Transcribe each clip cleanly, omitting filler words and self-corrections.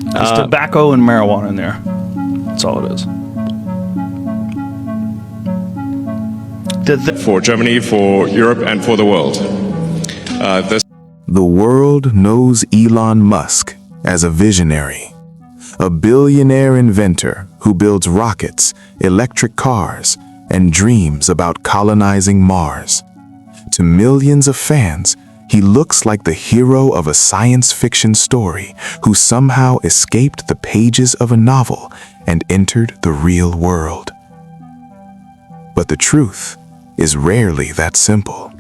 There's tobacco and marijuana in there. That's all it is. For Germany, for Europe, and for the world. The world knows Elon Musk as a visionary, a billionaire inventor who builds rockets, electric cars, and dreams about colonizing Mars. To millions of fans, he looks like the hero of a science fiction story who somehow escaped the pages of a novel and entered the real world. But the truth is rarely that simple.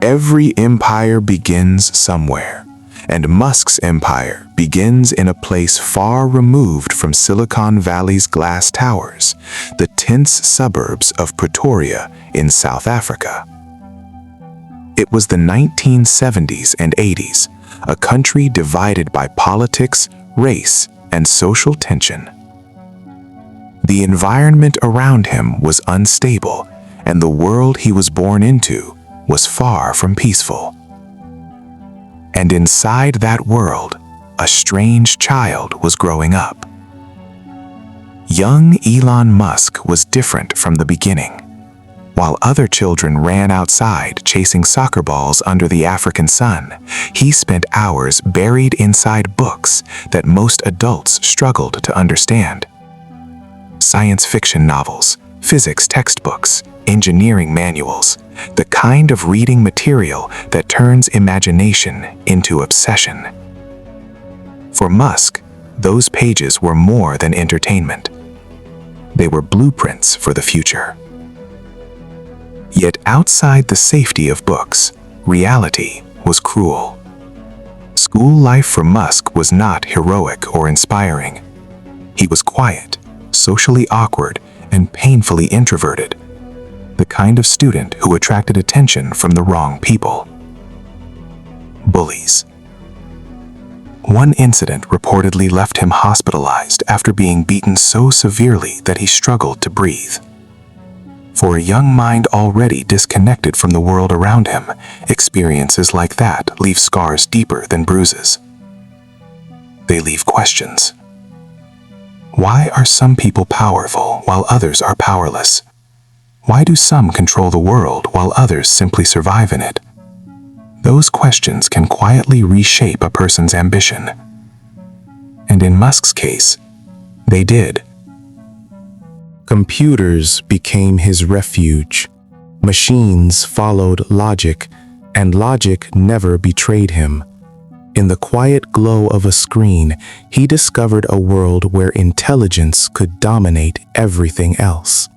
Every empire begins somewhere, and Musk's empire begins in a place far removed from Silicon Valley's glass towers, the tense suburbs of Pretoria in South Africa. It was the 1970s and 80s, a country divided by politics, race, and social tension. The environment around him was unstable, and the world he was born into was far from peaceful. And inside that world, a strange child was growing up. Young Elon Musk was different from the beginning. While other children ran outside chasing soccer balls under the African sun, he spent hours buried inside books that most adults struggled to understand. Science fiction novels, physics textbooks, engineering manuals, the kind of reading material that turns imagination into obsession. For Musk, those pages were more than entertainment. They were blueprints for the future. Yet outside the safety of books, reality was cruel. School life for Musk was not heroic or inspiring. He was quiet, socially awkward, and painfully introverted, the kind of student who attracted attention from the wrong people. Bullies. One incident reportedly left him hospitalized after being beaten so severely that he struggled to breathe. For a young mind already disconnected from the world around him, experiences like that leave scars deeper than bruises. They leave questions. Why are some people powerful while others are powerless? Why do some control the world while others simply survive in it? Those questions can quietly reshape a person's ambition. And in Musk's case, they did. Computers became his refuge. Machines followed logic, and logic never betrayed him. In the quiet glow of a screen, he discovered a world where intelligence could dominate everything else.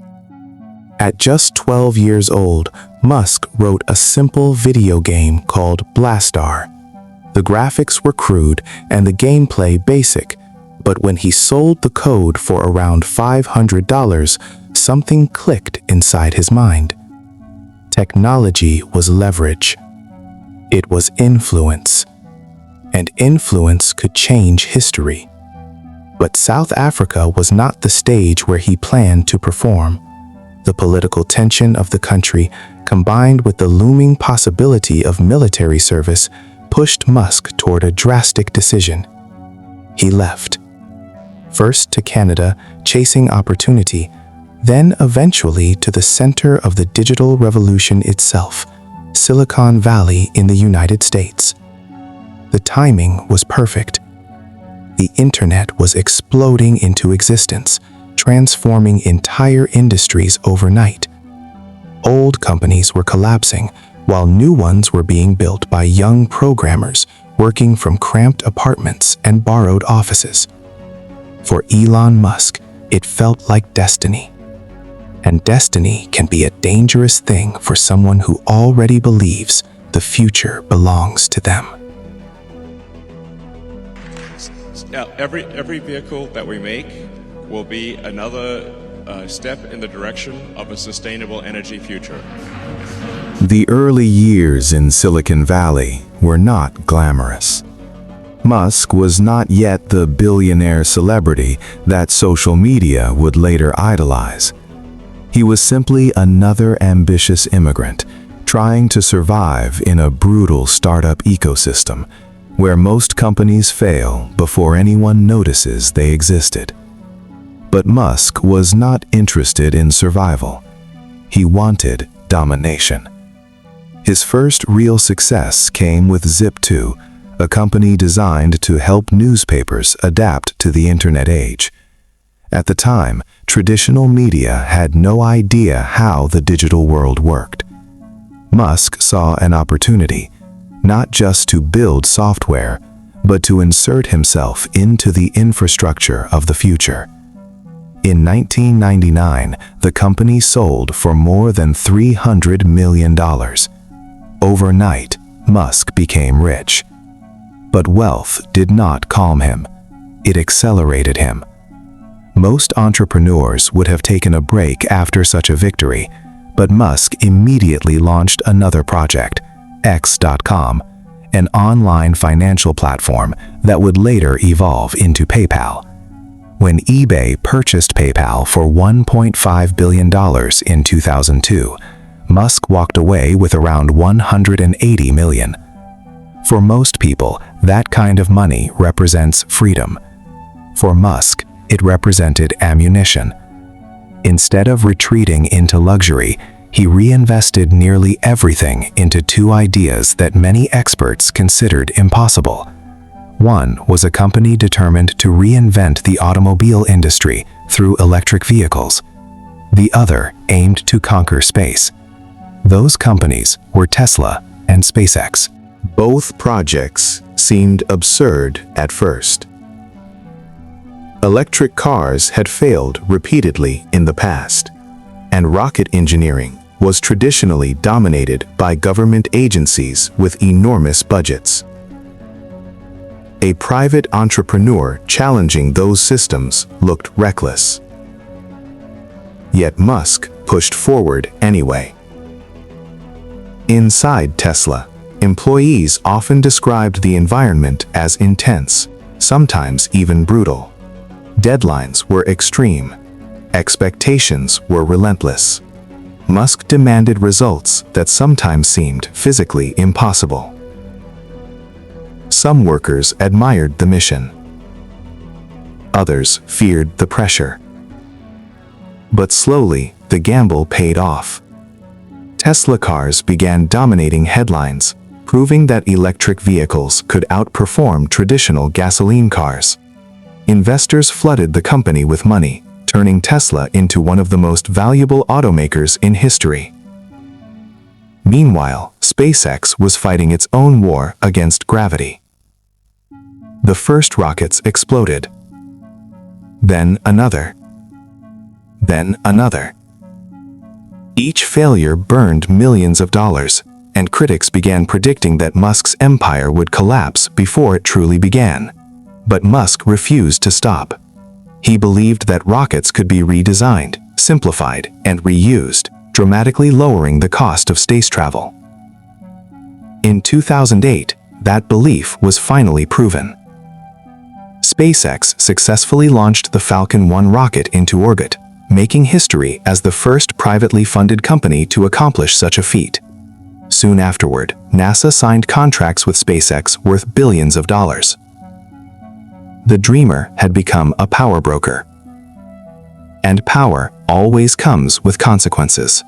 At just 12 years old, Musk wrote a simple video game called Blastar. The graphics were crude and the gameplay basic, but when he sold the code for around $500, something clicked inside his mind. Technology was leverage. It was influence. And influence could change history. But South Africa was not the stage where he planned to perform. The political tension of the country, combined with the looming possibility of military service, pushed Musk toward a drastic decision. He left. First to Canada, chasing opportunity, then eventually to the center of the digital revolution itself, Silicon Valley in the United States. The timing was perfect. The internet was exploding into existence, transforming entire industries overnight. Old companies were collapsing, while new ones were being built by young programmers working from cramped apartments and borrowed offices. For Elon Musk, it felt like destiny. And destiny can be a dangerous thing for someone who already believes the future belongs to them. Every vehicle that we make will be another step in the direction of a sustainable energy future. The early years in Silicon Valley were not glamorous. Musk was not yet the billionaire celebrity that social media would later idolize. He was simply another ambitious immigrant, trying to survive in a brutal startup ecosystem, where most companies fail before anyone notices they existed. But Musk was not interested in survival. He wanted domination. His first real success came with Zip2, a company designed to help newspapers adapt to the internet age. At the time, traditional media had no idea how the digital world worked. Musk saw an opportunity, not just to build software, but to insert himself into the infrastructure of the future. In 1999, the company sold for more than $300 million. Overnight, Musk became rich. But wealth did not calm him. It accelerated him. Most entrepreneurs would have taken a break after such a victory, but Musk immediately launched another project, X.com, an online financial platform that would later evolve into PayPal. When eBay purchased PayPal for $1.5 billion in 2002, Musk walked away with around $180 million. For most people, that kind of money represents freedom. For Musk, it represented ammunition. Instead of retreating into luxury, he reinvested nearly everything into two ideas that many experts considered impossible. One was a company determined to reinvent the automobile industry through electric vehicles. The other aimed to conquer space. Those companies were Tesla and SpaceX. Both projects seemed absurd at first. Electric cars had failed repeatedly in the past, and rocket engineering was traditionally dominated by government agencies with enormous budgets. A private entrepreneur challenging those systems looked reckless. Yet Musk pushed forward anyway. Inside Tesla, employees often described the environment as intense, sometimes even brutal. Deadlines were extreme. Expectations were relentless. Musk demanded results that sometimes seemed physically impossible. Some workers admired the mission. Others feared the pressure. But slowly, the gamble paid off. Tesla cars began dominating headlines, proving that electric vehicles could outperform traditional gasoline cars. Investors flooded the company with money, turning Tesla into one of the most valuable automakers in history. Meanwhile, SpaceX was fighting its own war against gravity. The first rockets exploded. Then another. Then another. Each failure burned millions of dollars, and critics began predicting that Musk's empire would collapse before it truly began. But Musk refused to stop. He believed that rockets could be redesigned, simplified, and reused, dramatically lowering the cost of space travel. In 2008, that belief was finally proven. SpaceX successfully launched the Falcon 1 rocket into orbit, making history as the first privately funded company to accomplish such a feat. Soon afterward, NASA signed contracts with SpaceX worth billions of dollars. The dreamer had become a power broker. And power always comes with consequences.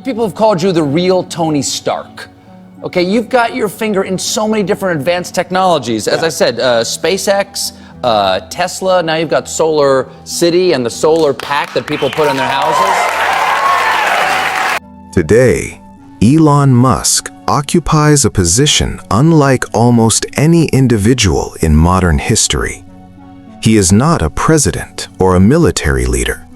People have called you the real Tony Stark. Okay, you've got your finger in so many different advanced technologies. As I said, SpaceX, Tesla, now you've got Solar City and the solar pack that people put in their houses. Today, Elon Musk occupies a position unlike almost any individual in modern history. He is not a president or a military leader,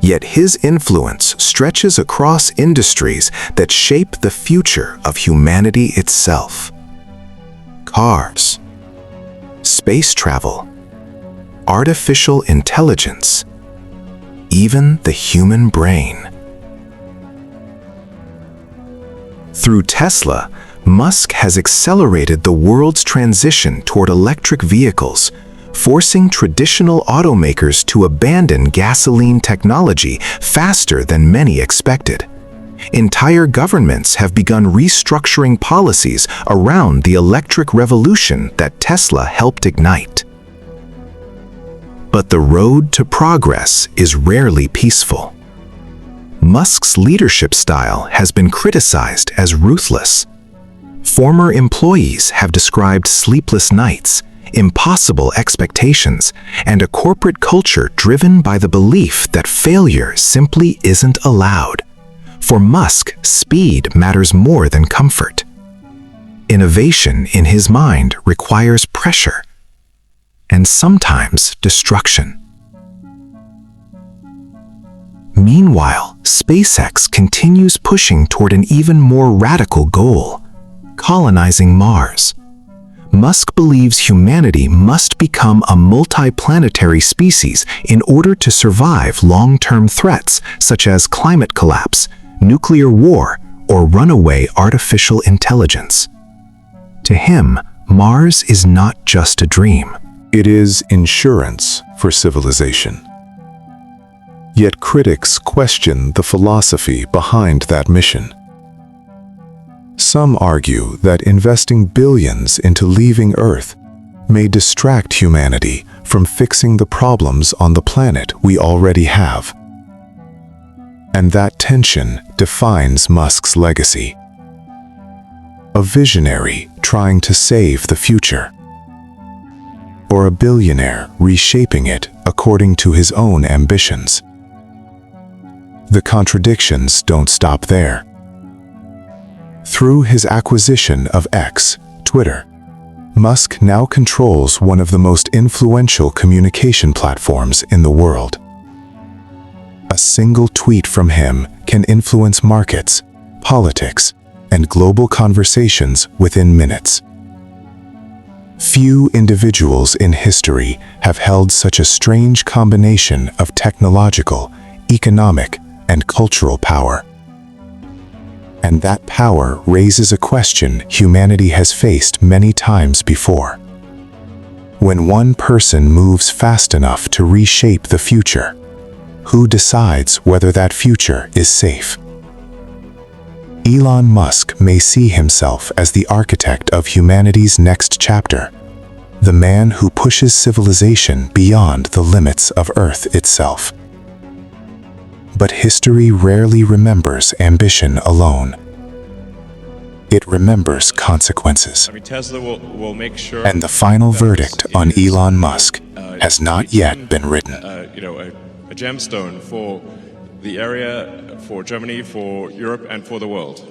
yet his influence stretches across industries that shape the future of humanity itself. Cars, space travel, artificial intelligence, even the human brain. Through Tesla, Musk has accelerated the world's transition toward electric vehicles, forcing traditional automakers to abandon gasoline technology faster than many expected. Entire governments have begun restructuring policies around the electric revolution that Tesla helped ignite. But the road to progress is rarely peaceful. Musk's leadership style has been criticized as ruthless. Former employees have described sleepless nights, impossible expectations, and a corporate culture driven by the belief that failure simply isn't allowed. For Musk, speed matters more than comfort. Innovation, in his mind, requires pressure and sometimes destruction. Meanwhile, SpaceX continues pushing toward an even more radical goal: colonizing Mars. Musk believes humanity must become a multiplanetary species in order to survive long-term threats such as climate collapse, nuclear war, or runaway artificial intelligence. To him, Mars is not just a dream. It is insurance for civilization. Yet critics question the philosophy behind that mission. Some argue that investing billions into leaving Earth may distract humanity from fixing the problems on the planet we already have. And that tension defines Musk's legacy. A visionary trying to save the future, or a billionaire reshaping it according to his own ambitions. The contradictions don't stop there. Through his acquisition of X, Twitter, Musk now controls one of the most influential communication platforms in the world. A single tweet from him can influence markets, politics, and global conversations within minutes. Few individuals in history have held such a strange combination of technological, economic, and cultural power. And that power raises a question humanity has faced many times before. When one person moves fast enough to reshape the future, who decides whether that future is safe? Elon Musk may see himself as the architect of humanity's next chapter, the man who pushes civilization beyond the limits of Earth itself. But history rarely remembers ambition alone. It remembers consequences. Tesla will make sure. And the final verdict on Elon Musk has not yet been written. A gemstone for the area, for Germany, for Europe, and for the world.